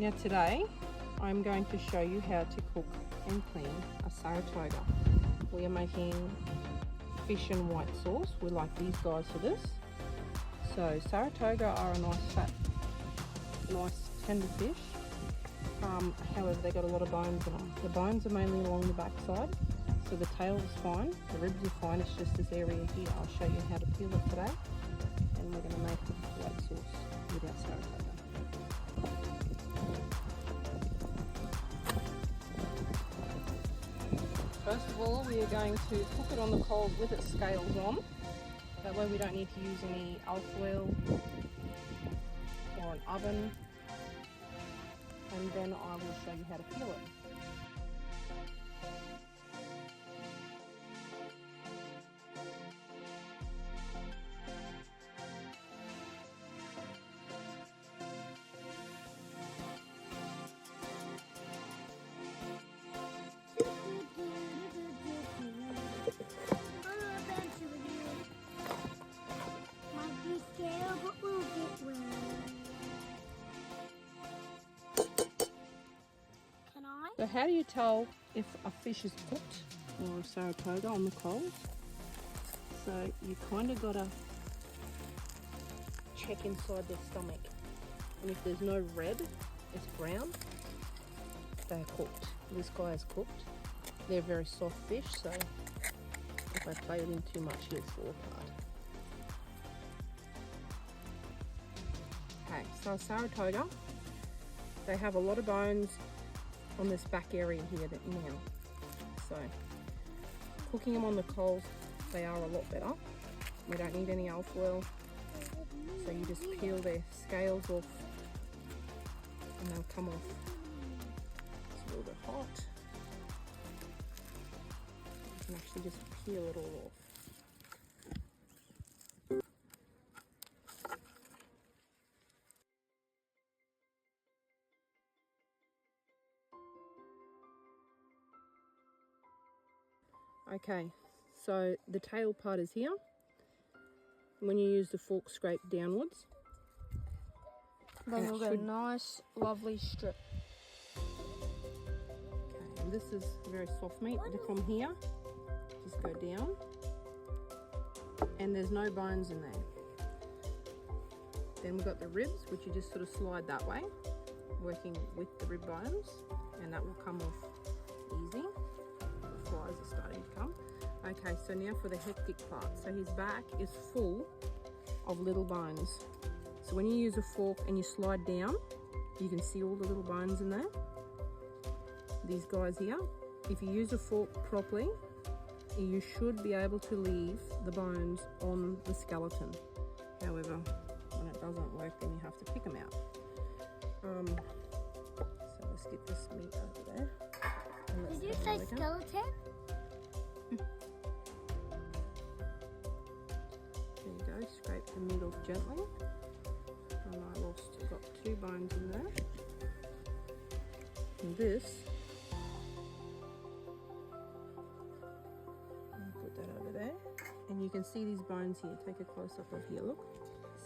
Now today I'm going to show you how to cook and clean a Saratoga. We are making fish and white sauce. We like these guys for this. So Saratoga are a nice fat, nice tender fish. However, they got a lot of bones in them. The bones are mainly along the back side, so the tail is fine, the ribs are fine, it's just this area here. I'll show you how to peel it today, and we're going to make white sauce with our Saratoga. First of all, we are going to cook it on the coals with its scales on. That way we don't need to use any alcohol oil or an oven. And then I will show you how to peel it. So how do you tell if a fish is cooked or a Saratoga on the coals? So you kind of got to check inside their stomach, and if there's no red, it's brown, they're cooked. This guy is cooked. They're very soft fish, so if I play with him too much, he'll fall apart. Okay, so Saratoga, they have a lot of bones on this back area here now. So cooking them on the coals, they are a lot better. We don't need any alcohol oil. So you just peel their scales off and they'll come off. It's a little bit hot. You can actually just peel it all off. Okay, so the tail part is here. When you use the fork, scrape downwards. Then you'll get a nice, lovely strip. Okay, and this is very soft meat. From here, just go down. And there's no bones in there. Then we've got the ribs, which you just sort of slide that way, working with the rib bones, and that will come off easy. Flies are starting to come. Okay, so now for the hectic part. So his back is full of little bones. So when you use a fork and you slide down, you can see all the little bones in there. These guys here. If you use a fork properly, you should be able to leave the bones on the skeleton. However, when it doesn't work, then you have to pick them out. So let's get this meat over there. Did you say skeleton? There you go, scrape the meat off gently. And I've got 2 bones in there. And this, I'll put that over there. And you can see these bones here. Take a close up of here, look.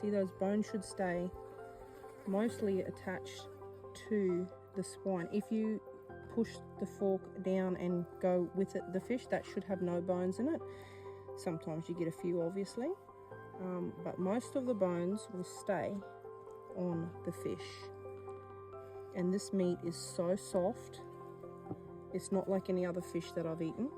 See, those bones should stay mostly attached to the spine. If you push the fork down and go with it, the fish, that should have no bones in it. Sometimes you get a few, obviously, but most of the bones will stay on the fish. And this meat is so soft. It's not like any other fish that I've eaten.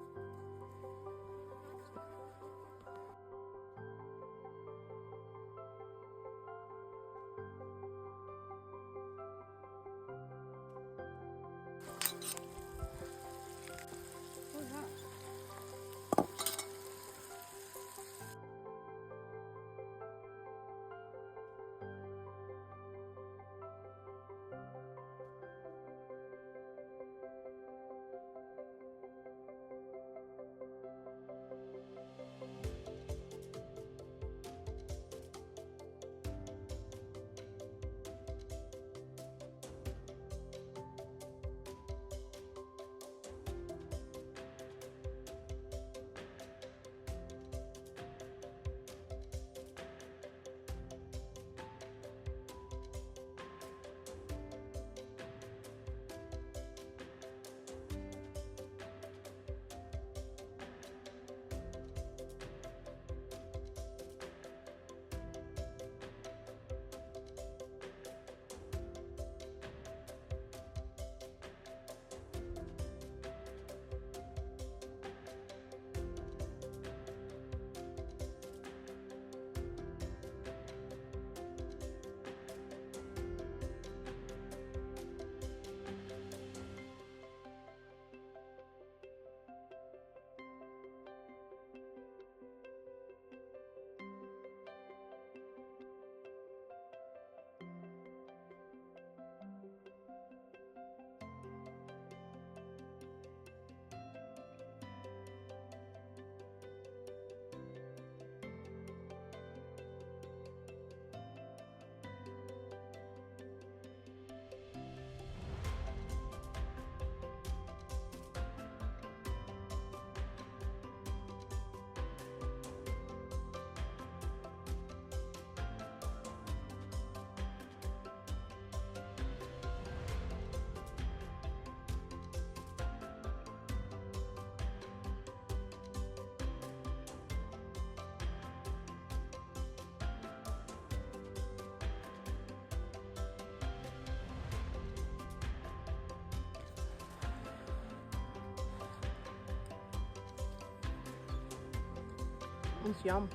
It's yum.